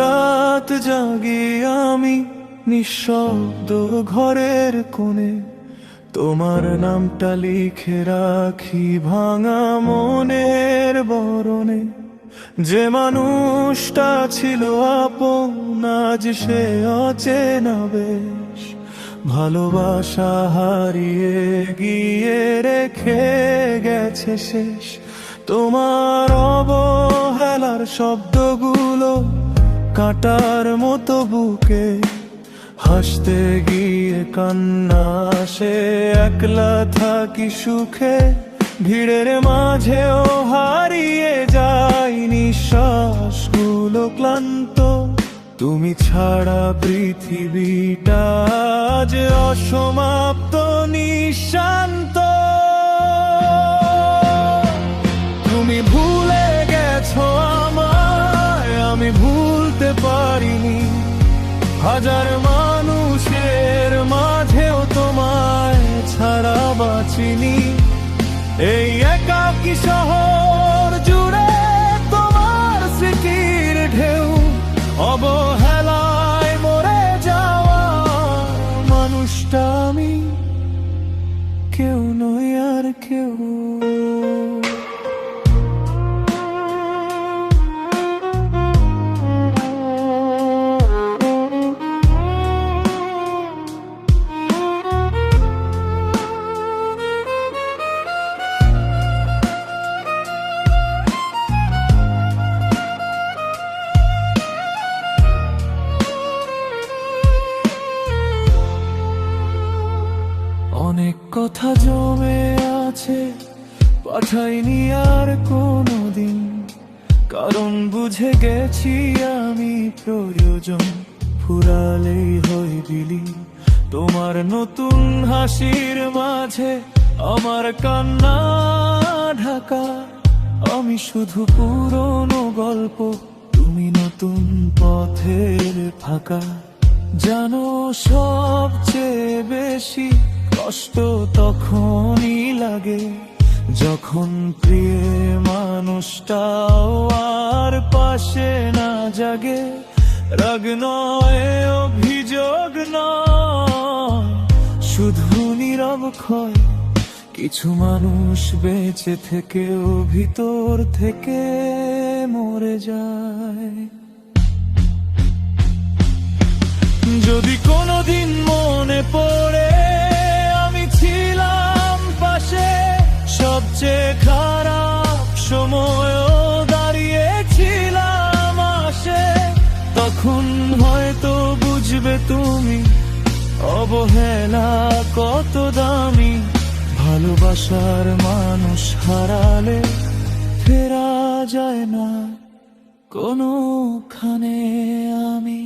রাত জাগি আমি নিঃশব্দ ঘরের কোণে, তোমার নামটা লিখে রাখি ভাঙা মনের বরণে। যে মানুষটা ছিল আপন আজ সে অচেনা বেশ, ভালোবাসা হারিয়ে গিয়ে রেখে গেছে শেষ। তোমার অবহেলার শব্দগুলো কাঁটার মতো বুকে, হাসতে গিয়ে কান্না আসে, একলা থাকি সুখে। ভিড়ের মাঝেও হারিয়ে যায় নিঃশ্বাসগুলো ক্লান্ত, তুমি ছাড়া পৃথিবীটা আজ অসমাপ্ত নিঃশান্ত। তুমি ভুলে গেছো আমায়, আমি ভুলতে পারিনি। হাজার মানুষের মাঝেও তোমায় ছাড়া বাঁচিনি। এই একাকী শহর জুড়ে তোমার স্মৃতির ঢেউ, অবহেলায় মরে যাওয়া মানুষটা আমি, কেউ নই আর কেউ। অনেক কথা জমে আছে, পাঠাইনি আর কোনোদিন, কারণ বুঝে গেছি আমি প্রয়োজন ফুরালেই হই বিলীন। তোমার নতুন হাসির মাঝে আমার কান্না ঢাকা, আমি শুধু পুরনো গল্প, তুমি নতুন পথের ফাঁকা। জানো সবচেয়ে বেশি কষ্ট তখনই লাগে, যখন প্রিয় মানুষটাও আর পাশে না জাগে। রাগ নয়, অভিযোগ নয়, শুধু নীরব ক্ষয়। কিছু মানুষ বেঁচে থেকেও ভিতর থেকে মরে যায়। যদি কোনোদিন মনে পড়ে আমি ছিলাম পাশে, সবচেয়ে খারাপ সময়ও দাঁড়িয়েছিলাম আসে, তখন হয়তো বুঝবে তুমি অবহেলা কত দামি। ভালোবাসার মানুষ হারালে ফেরা যায় না কোনোখানে আমি।